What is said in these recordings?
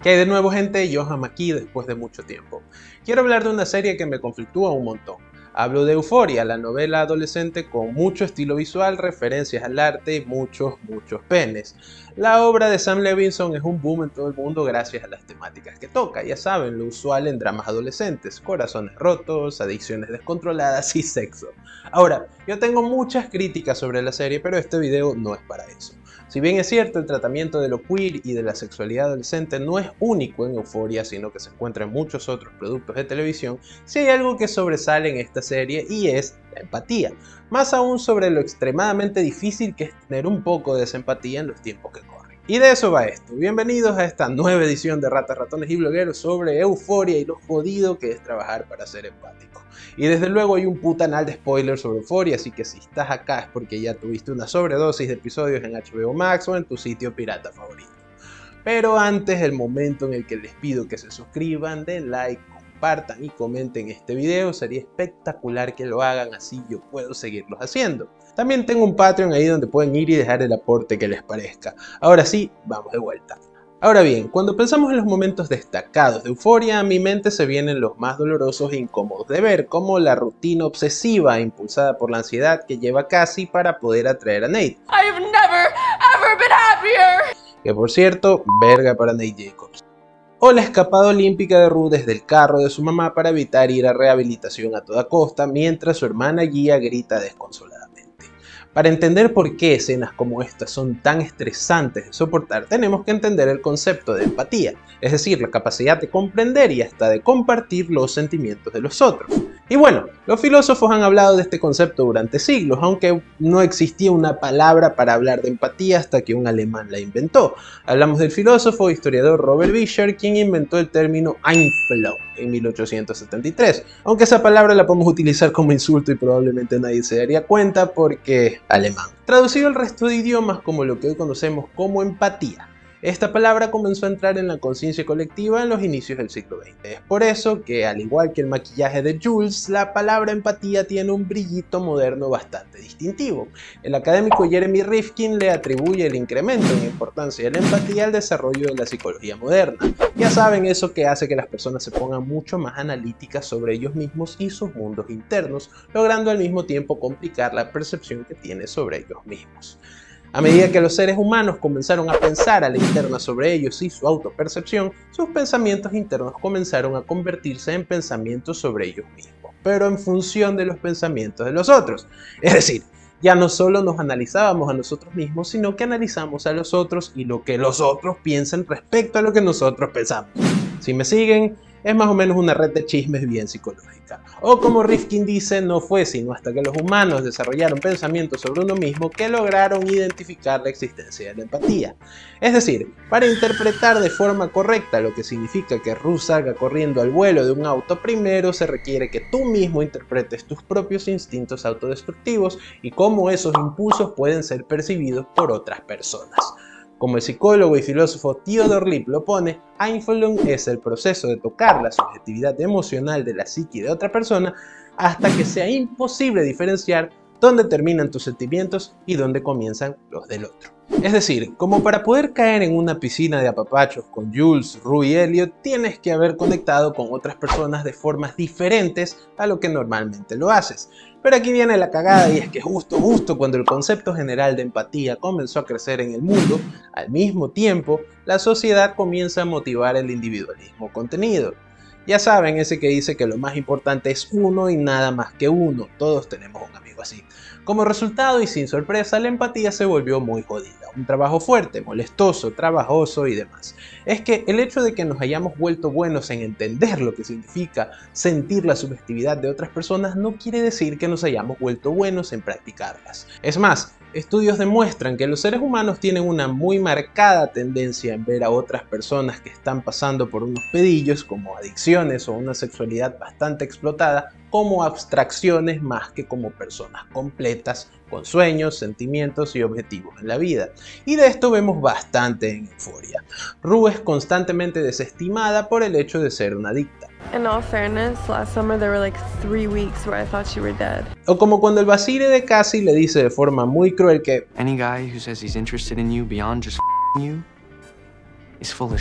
¿Qué hay de nuevo, gente? Johan aquí después de mucho tiempo. Quiero hablar de una serie que me conflictúa un montón. Hablo de Euphoria, la novela adolescente con mucho estilo visual, referencias al arte y muchos penes. La obra de Sam Levinson es un boom en todo el mundo gracias a las temáticas que toca, ya saben, lo usual en dramas adolescentes, corazones rotos, adicciones descontroladas y sexo. Ahora, yo tengo muchas críticas sobre la serie, pero este video no es para eso. Si bien es cierto, el tratamiento de lo queer y de la sexualidad adolescente no es único en Euphoria, sino que se encuentra en muchos otros productos de televisión, sí hay algo que sobresale en esta serie y es la empatía. Más aún sobre lo extremadamente difícil que es tener un poco de esa empatía en los tiempos que corren. Y de eso va esto. Bienvenidos a esta nueva edición de Ratas, Ratones y Blogueros sobre Euphoria y lo jodido que es trabajar para ser empático. Y desde luego hay un putanal de spoilers sobre Euphoria, así que si estás acá es porque ya tuviste una sobredosis de episodios en HBO Max o en tu sitio pirata favorito. Pero antes, el momento en el que les pido que se suscriban, den like, compartan y comenten este video, sería espectacular que lo hagan, así yo puedo seguirlos haciendo. También tengo un Patreon ahí donde pueden ir y dejar el aporte que les parezca. Ahora sí, vamos de vuelta. Ahora bien, cuando pensamos en los momentos destacados de Euphoria, a mi mente se vienen los más dolorosos e incómodos de ver, como la rutina obsesiva impulsada por la ansiedad que lleva Cassie para poder atraer a Nate. I've never, ever been happier. Que por cierto, verga para Nate Jacobs. O la escapada olímpica de Rue desde el carro de su mamá para evitar ir a rehabilitación a toda costa, mientras su hermana Gia grita desconsoladamente. Para entender por qué escenas como estas son tan estresantes de soportar, tenemos que entender el concepto de empatía, es decir, la capacidad de comprender y hasta de compartir los sentimientos de los otros. Y bueno, los filósofos han hablado de este concepto durante siglos, aunque no existía una palabra para hablar de empatía hasta que un alemán la inventó. Hablamos del filósofo e historiador Robert Fischer, quien inventó el término Einfühlung en 1873, aunque esa palabra la podemos utilizar como insulto y probablemente nadie se daría cuenta porque alemán. Traducido al resto de idiomas como lo que hoy conocemos como empatía. Esta palabra comenzó a entrar en la conciencia colectiva en los inicios del siglo XX. Es por eso que, al igual que el maquillaje de Jules, la palabra empatía tiene un brillito moderno bastante distintivo. El académico Jeremy Rifkin le atribuye el incremento en importancia de la empatía al desarrollo de la psicología moderna. Ya saben, eso que hace que las personas se pongan mucho más analíticas sobre ellos mismos y sus mundos internos, logrando al mismo tiempo complicar la percepción que tienen sobre ellos mismos. A medida que los seres humanos comenzaron a pensar a la interna sobre ellos y su autopercepción, sus pensamientos internos comenzaron a convertirse en pensamientos sobre ellos mismos, pero en función de los pensamientos de los otros. Es decir, ya no solo nos analizábamos a nosotros mismos, sino que analizamos a los otros y lo que los otros piensan respecto a lo que nosotros pensamos. Si me siguen, es más o menos una red de chismes bien psicológica. O como Rifkin dice, no fue sino hasta que los humanos desarrollaron pensamientos sobre uno mismo que lograron identificar la existencia de la empatía. Es decir, para interpretar de forma correcta lo que significa que Rue salga corriendo al vuelo de un auto, primero se requiere que tú mismo interpretes tus propios instintos autodestructivos y cómo esos impulsos pueden ser percibidos por otras personas. Como el psicólogo y filósofo Theodor Lipp lo pone, Einfühlung es el proceso de tocar la subjetividad emocional de la psique de otra persona hasta que sea imposible diferenciar dónde terminan tus sentimientos y dónde comienzan los del otro. Es decir, como para poder caer en una piscina de apapachos con Jules, Rue y Elliot, tienes que haber conectado con otras personas de formas diferentes a lo que normalmente lo haces. Pero aquí viene la cagada y es que justo cuando el concepto general de empatía comenzó a crecer en el mundo, al mismo tiempo, la sociedad comienza a motivar el individualismo contenido. Ya saben, ese que dice que lo más importante es uno y nada más que uno, todos tenemos un amigo así. Como resultado y sin sorpresa, la empatía se volvió muy jodida, un trabajo fuerte, molestoso, trabajoso y demás. Es que el hecho de que nos hayamos vuelto buenos en entender lo que significa sentir la subjetividad de otras personas no quiere decir que nos hayamos vuelto buenos en practicarlas. Es más, estudios demuestran que los seres humanos tienen una muy marcada tendencia en ver a otras personas que están pasando por unos pedillos como adicciones o una sexualidad bastante explotada como abstracciones más que como personas completas con sueños, sentimientos y objetivos en la vida. Y de esto vemos bastante en Euphoria. Rue es constantemente desestimada por el hecho de ser una adicta. In all fairness, last summer there were like 3 weeks where I thought you were dead. O como cuando el Basile de Cassie le dice de forma muy cruel que any guy who says he's interested in you beyond just you is full of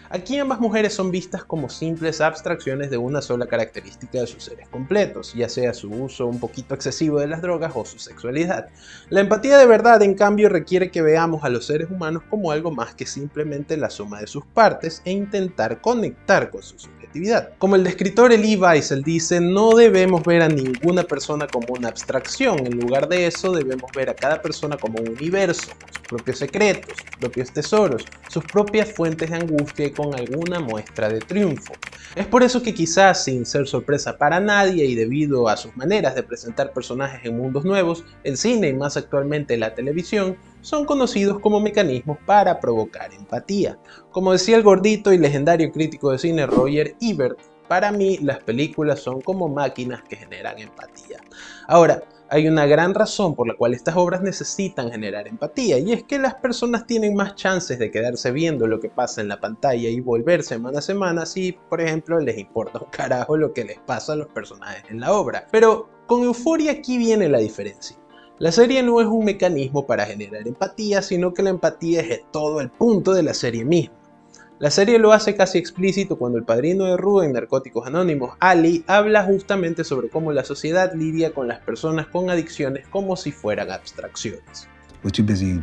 Aquí ambas mujeres son vistas como simples abstracciones de una sola característica de sus seres completos, ya sea su uso un poquito excesivo de las drogas o su sexualidad. La empatía de verdad, en cambio, requiere que veamos a los seres humanos como algo más que simplemente la suma de sus partes e intentar conectar con su subjetividad. Como el escritor Elie Wiesel dice, no debemos ver a ninguna persona como una abstracción, en lugar de eso debemos ver a cada persona como un universo, con sus propios secretos, sus propios tesoros, sus propias fuentes de angustia y con alguna muestra de triunfo. Es por eso que quizás, sin ser sorpresa para nadie y debido a sus maneras de presentar personajes en mundos nuevos, el cine y más actualmente la televisión son conocidos como mecanismos para provocar empatía. Como decía el gordito y legendario crítico de cine Roger Ebert, para mí las películas son como máquinas que generan empatía. Ahora, hay una gran razón por la cual estas obras necesitan generar empatía, y es que las personas tienen más chances de quedarse viendo lo que pasa en la pantalla y volver semana a semana si, por ejemplo, les importa un carajo lo que les pasa a los personajes en la obra. Pero con Euphoria aquí viene la diferencia. La serie no es un mecanismo para generar empatía, sino que la empatía es todo el punto de la serie misma. La serie lo hace casi explícito cuando el padrino de Rue en Narcóticos Anónimos, Ali, habla justamente sobre cómo la sociedad lidia con las personas con adicciones como si fueran abstracciones. We're too busy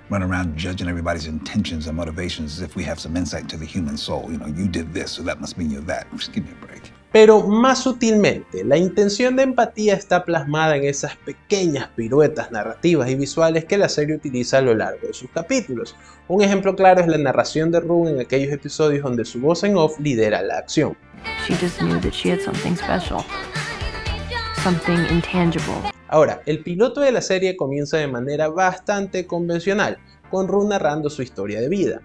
running around judging everybody's intentions and motivations as if we have some insight into the human soul. You know, you did this, so that must mean you're that. Just give me a break. Pero más sutilmente, la intención de empatía está plasmada en esas pequeñas piruetas narrativas y visuales que la serie utiliza a lo largo de sus capítulos. Un ejemplo claro es la narración de Rue en aquellos episodios donde su voz en off lidera la acción. She just knew that she had something special, something intangible. Ahora, el piloto de la serie comienza de manera bastante convencional, con Rue narrando su historia de vida.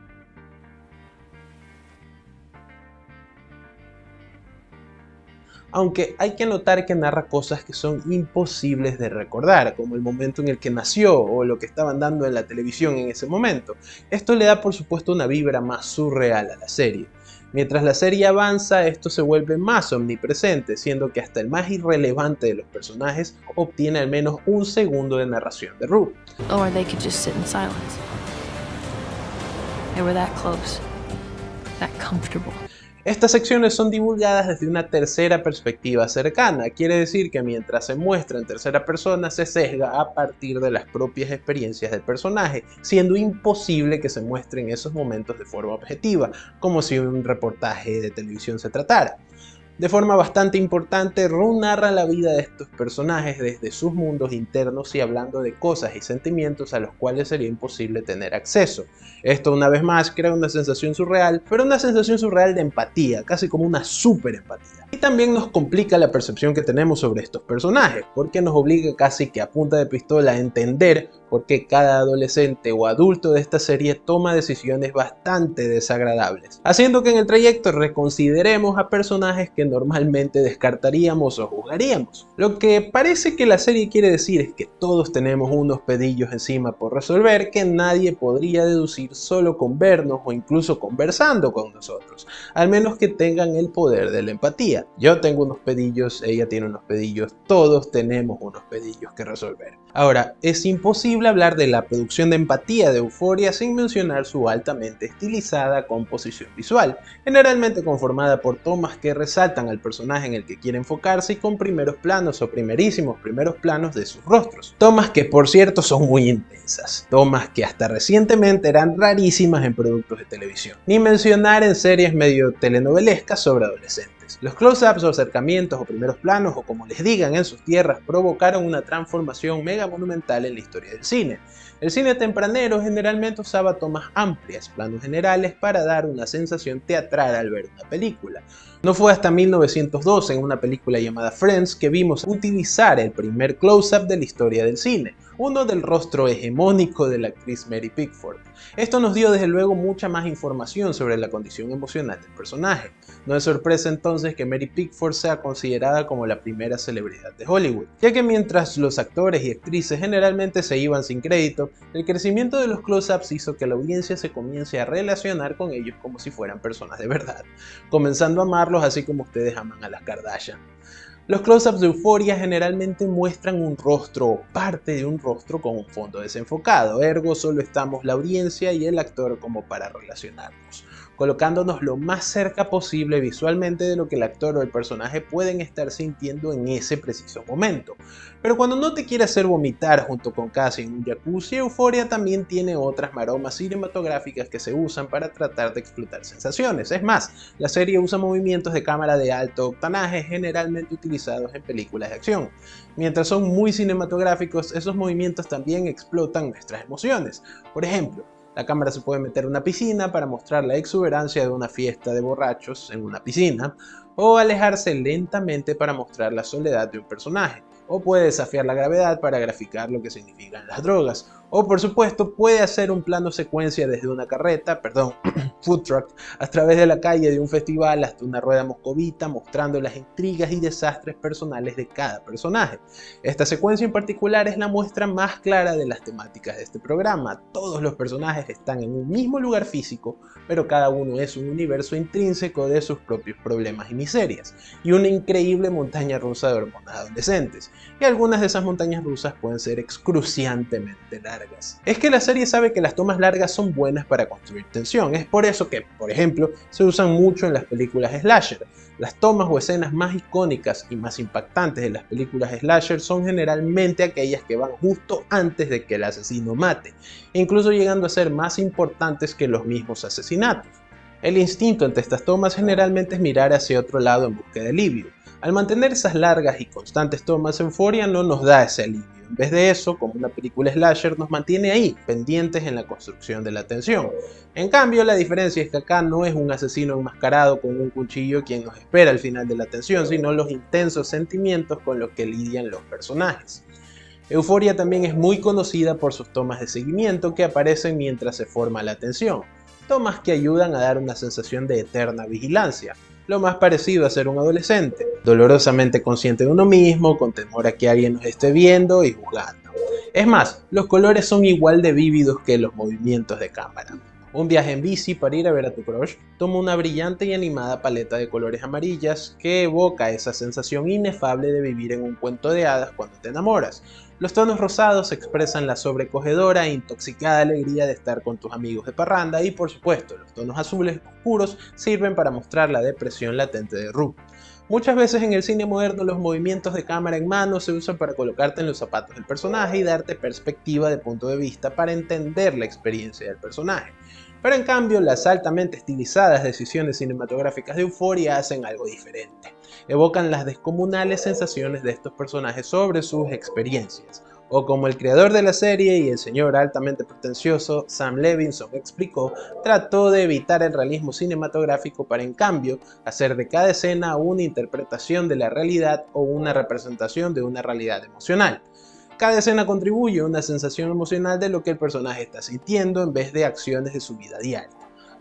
Aunque hay que notar que narra cosas que son imposibles de recordar, como el momento en el que nació o lo que estaban dando en la televisión en ese momento. Esto le da por supuesto una vibra más surreal a la serie. Mientras la serie avanza, esto se vuelve más omnipresente, siendo que hasta el más irrelevante de los personajes obtiene al menos un segundo de narración de Rue. Or they could just sit in silence. They were that close, that comfortable. Estas secciones son divulgadas desde una tercera perspectiva cercana, quiere decir que mientras se muestra en tercera persona se sesga a partir de las propias experiencias del personaje, siendo imposible que se muestren esos momentos de forma objetiva, como si un reportaje de televisión se tratara. De forma bastante importante, Rue narra la vida de estos personajes desde sus mundos internos y hablando de cosas y sentimientos a los cuales sería imposible tener acceso. Esto una vez más crea una sensación surreal, pero una sensación surreal de empatía, casi como una super empatía. Y también nos complica la percepción que tenemos sobre estos personajes, porque nos obliga casi que a punta de pistola a entender por qué cada adolescente o adulto de esta serie toma decisiones bastante desagradables, haciendo que en el trayecto reconsideremos a personajes que normalmente descartaríamos o juzgaríamos. Lo que parece que la serie quiere decir es que todos tenemos unos pedillos encima por resolver que nadie podría deducir solo con vernos o incluso conversando con nosotros, al menos que tengan el poder de la empatía. Yo tengo unos pedillos, ella tiene unos pedillos, todos tenemos unos pedillos que resolver. Ahora, es imposible hablar de la producción de empatía de Euphoria sin mencionar su altamente estilizada composición visual, generalmente conformada por tomas que resaltan al personaje en el que quiere enfocarse y con primeros planos o primerísimos primeros planos de sus rostros. Tomas que por cierto son muy intensas, tomas que hasta recientemente eran rarísimas en productos de televisión, ni mencionar en series medio telenovelescas sobre adolescentes. Los close-ups o acercamientos o primeros planos o como les digan en sus tierras provocaron una transformación mega monumental en la historia del cine. El cine tempranero generalmente usaba tomas amplias, planos generales para dar una sensación teatral al ver una película. No fue hasta 1912 en una película llamada Friends que vimos utilizar el primer close-up de la historia del cine, uno del rostro hegemónico de la actriz Mary Pickford. Esto nos dio desde luego mucha más información sobre la condición emocional del personaje. No es sorpresa entonces que Mary Pickford sea considerada como la primera celebridad de Hollywood, ya que mientras los actores y actrices generalmente se iban sin crédito, el crecimiento de los close-ups hizo que la audiencia se comience a relacionar con ellos como si fueran personas de verdad, comenzando a amarlos así como ustedes aman a las Kardashian. Los close-ups de Euphoria generalmente muestran un rostro o parte de un rostro con un fondo desenfocado, ergo solo estamos la audiencia y el actor como para relacionarnos. colocándonos lo más cerca posible visualmente de lo que el actor o el personaje pueden estar sintiendo en ese preciso momento. Pero cuando no te quiere hacer vomitar junto con Cassie en un jacuzzi, Euphoria también tiene otras maromas cinematográficas que se usan para tratar de explotar sensaciones. Es más, la serie usa movimientos de cámara de alto octanaje generalmente utilizados en películas de acción. Mientras son muy cinematográficos, esos movimientos también explotan nuestras emociones. Por ejemplo, la cámara se puede meter en una piscina para mostrar la exuberancia de una fiesta de borrachos en una piscina, o alejarse lentamente para mostrar la soledad de un personaje, o puede desafiar la gravedad para graficar lo que significan las drogas, o por supuesto puede hacer un plano secuencia desde una carreta, food truck, a través de la calle de un festival hasta una rueda moscovita mostrando las intrigas y desastres personales de cada personaje. Esta secuencia en particular es la muestra más clara de las temáticas de este programa. Todos los personajes están en un mismo lugar físico, pero cada uno es un universo intrínseco de sus propios problemas y miserias, y una increíble montaña rusa de hormonas adolescentes, y algunas de esas montañas rusas pueden ser excruciantemente largas. Es que la serie sabe que las tomas largas son buenas para construir tensión, es por eso que, por ejemplo, se usan mucho en las películas slasher. Las tomas o escenas más icónicas y más impactantes de las películas slasher son generalmente aquellas que van justo antes de que el asesino mate, incluso llegando a ser más importantes que los mismos asesinatos. El instinto ante estas tomas generalmente es mirar hacia otro lado en busca de alivio. Al mantener esas largas y constantes tomas, Euphoria no nos da ese alivio. En vez de eso, como una película slasher, nos mantiene ahí, pendientes en la construcción de la tensión. En cambio, la diferencia es que acá no es un asesino enmascarado con un cuchillo quien nos espera al final de la tensión, sino los intensos sentimientos con los que lidian los personajes. Euphoria también es muy conocida por sus tomas de seguimiento que aparecen mientras se forma la tensión. Tomas que ayudan a dar una sensación de eterna vigilancia, lo más parecido a ser un adolescente, dolorosamente consciente de uno mismo, con temor a que alguien nos esté viendo y juzgando. Es más, los colores son igual de vívidos que los movimientos de cámara. Un viaje en bici para ir a ver a tu crush toma una brillante y animada paleta de colores amarillas que evoca esa sensación inefable de vivir en un cuento de hadas cuando te enamoras. Los tonos rosados expresan la sobrecogedora e intoxicada alegría de estar con tus amigos de parranda y por supuesto los tonos azules oscuros sirven para mostrar la depresión latente de Rue. Muchas veces en el cine moderno los movimientos de cámara en mano se usan para colocarte en los zapatos del personaje y darte perspectiva de punto de vista para entender la experiencia del personaje. Pero en cambio las altamente estilizadas decisiones cinematográficas de Euphoria hacen algo diferente. Evocan las descomunales sensaciones de estos personajes sobre sus experiencias. O como el creador de la serie y el señor altamente pretencioso Sam Levinson explicó, trató de evitar el realismo cinematográfico para en cambio hacer de cada escena una interpretación de la realidad o una representación de una realidad emocional. Cada escena contribuye a una sensación emocional de lo que el personaje está sintiendo en vez de acciones de su vida diaria.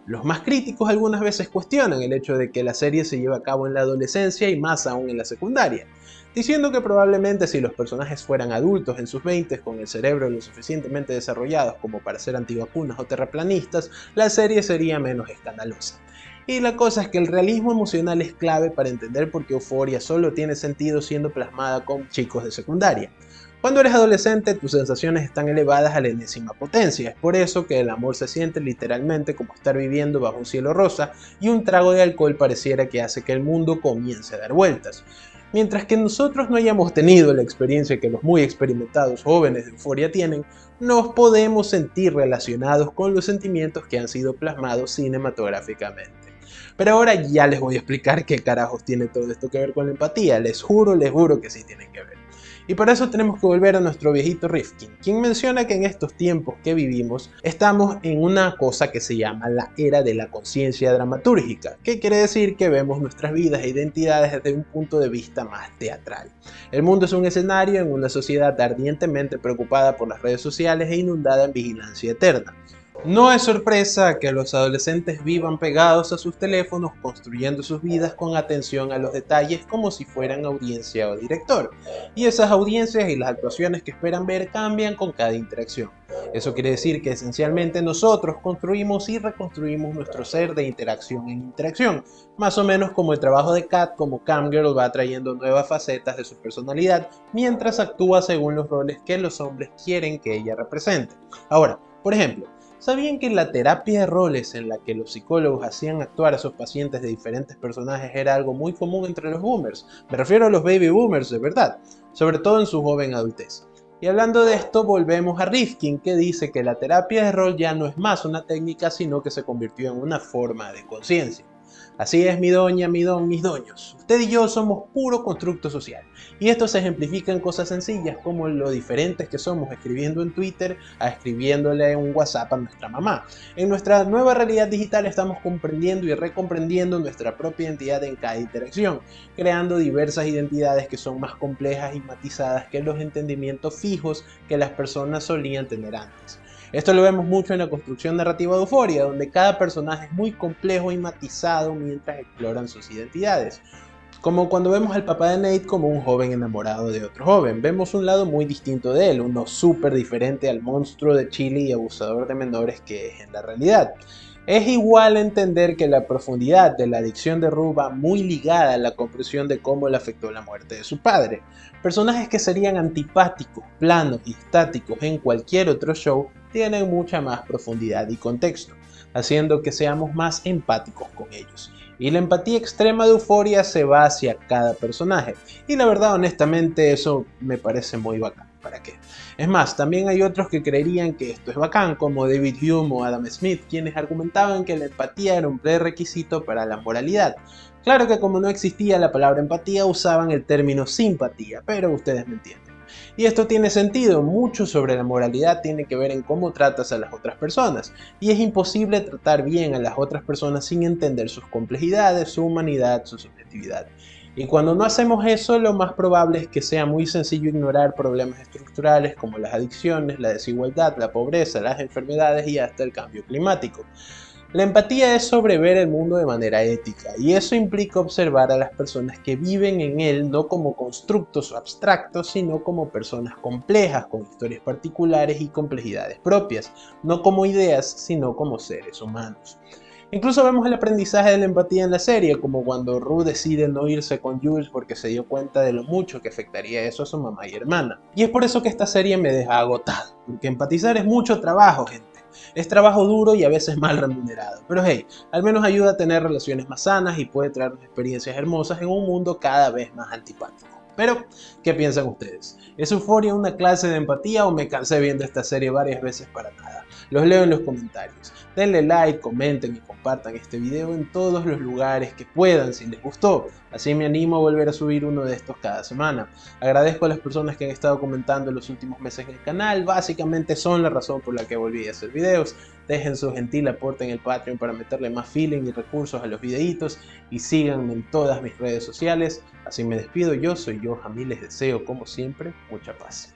Los más críticos algunas veces cuestionan el hecho de que la serie se lleva a cabo en la adolescencia y más aún en la secundaria, diciendo que probablemente si los personajes fueran adultos en sus 20s con el cerebro lo suficientemente desarrollados como para ser antivacunas o terraplanistas, la serie sería menos escandalosa. Y la cosa es que el realismo emocional es clave para entender por qué Euphoria solo tiene sentido siendo plasmada con chicos de secundaria. Cuando eres adolescente, tus sensaciones están elevadas a la enésima potencia. Es por eso que el amor se siente literalmente como estar viviendo bajo un cielo rosa y un trago de alcohol pareciera que hace que el mundo comience a dar vueltas. Mientras que nosotros no hayamos tenido la experiencia que los muy experimentados jóvenes de Euphoria tienen, nos podemos sentir relacionados con los sentimientos que han sido plasmados cinematográficamente. Pero ahora ya les voy a explicar qué carajos tiene todo esto que ver con la empatía. Les juro que sí tienen que ver. Y para eso tenemos que volver a nuestro viejito Rifkin, quien menciona que en estos tiempos que vivimos estamos en una cosa que se llama la era de la conciencia dramatúrgica, que quiere decir que vemos nuestras vidas e identidades desde un punto de vista más teatral. El mundo es un escenario en una sociedad ardientemente preocupada por las redes sociales e inundada en vigilancia eterna. No es sorpresa que los adolescentes vivan pegados a sus teléfonos construyendo sus vidas con atención a los detalles como si fueran audiencia o director. Y esas audiencias y las actuaciones que esperan ver cambian con cada interacción. Eso quiere decir que esencialmente nosotros construimos y reconstruimos nuestro ser de interacción en interacción, más o menos como el trabajo de Kat como camgirl va trayendo nuevas facetas de su personalidad mientras actúa según los roles que los hombres quieren que ella represente. Ahora, por ejemplo, ¿Sabían que la terapia de roles en la que los psicólogos hacían actuar a sus pacientes de diferentes personajes era algo muy común entre los boomers? Me refiero a los baby boomers de verdad, sobre todo en su joven adultez. Y hablando de esto, volvemos a Rifkin, que dice que la terapia de rol ya no es más una técnica, sino que se convirtió en una forma de conciencia. Así es, mi doña, mi don, mis doños. Usted y yo somos puro constructo social. Y esto se ejemplifica en cosas sencillas como lo diferentes que somos escribiendo en Twitter a escribiéndole un WhatsApp a nuestra mamá. En nuestra nueva realidad digital estamos comprendiendo y recomprendiendo nuestra propia identidad en cada interacción, creando diversas identidades que son más complejas y matizadas que los entendimientos fijos que las personas solían tener antes. Esto lo vemos mucho en la construcción narrativa de Euphoria, donde cada personaje es muy complejo y matizado mientras exploran sus identidades. Como cuando vemos al papá de Nate como un joven enamorado de otro joven, vemos un lado muy distinto de él, uno súper diferente al monstruo de Chile y abusador de menores que es en la realidad. Es igual entender que la profundidad de la adicción de Rue va muy ligada a la comprensión de cómo le afectó la muerte de su padre. Personajes que serían antipáticos, planos y estáticos en cualquier otro show tienen mucha más profundidad y contexto, haciendo que seamos más empáticos con ellos. Y la empatía extrema de Euphoria se va hacia cada personaje. Y la verdad, honestamente, eso me parece muy bacán. ¿Para qué? Es más, también hay otros que creerían que esto es bacán, como David Hume o Adam Smith, quienes argumentaban que la empatía era un prerequisito para la moralidad. Claro que como no existía la palabra empatía, usaban el término simpatía, pero ustedes me entienden. Y esto tiene sentido, mucho sobre la moralidad tiene que ver en cómo tratas a las otras personas, y es imposible tratar bien a las otras personas sin entender sus complejidades, su humanidad, su subjetividad. Y cuando no hacemos eso, lo más probable es que sea muy sencillo ignorar problemas estructurales como las adicciones, la desigualdad, la pobreza, las enfermedades y hasta el cambio climático. La empatía es sobre ver el mundo de manera ética, y eso implica observar a las personas que viven en él no como constructos abstractos, sino como personas complejas, con historias particulares y complejidades propias, no como ideas, sino como seres humanos. Incluso vemos el aprendizaje de la empatía en la serie, como cuando Rue decide no irse con Jules porque se dio cuenta de lo mucho que afectaría eso a su mamá y hermana. Y es por eso que esta serie me deja agotado, porque empatizar es mucho trabajo, gente. Es trabajo duro y a veces mal remunerado, pero hey, al menos ayuda a tener relaciones más sanas y puede traernos experiencias hermosas en un mundo cada vez más antipático. Pero, ¿qué piensan ustedes? ¿Es Euphoria una clase de empatía o me cansé viendo esta serie varias veces para nada? Los leo en los comentarios. Denle like, comenten y compartan este video en todos los lugares que puedan si les gustó. Así me animo a volver a subir uno de estos cada semana. Agradezco a las personas que han estado comentando en los últimos meses en el canal. Básicamente son la razón por la que volví a hacer videos. Dejen su gentil aporte en el Patreon para meterle más feeling y recursos a los videitos. Y síganme en todas mis redes sociales. Así me despido, yo soy Johan y les deseo como siempre mucha paz.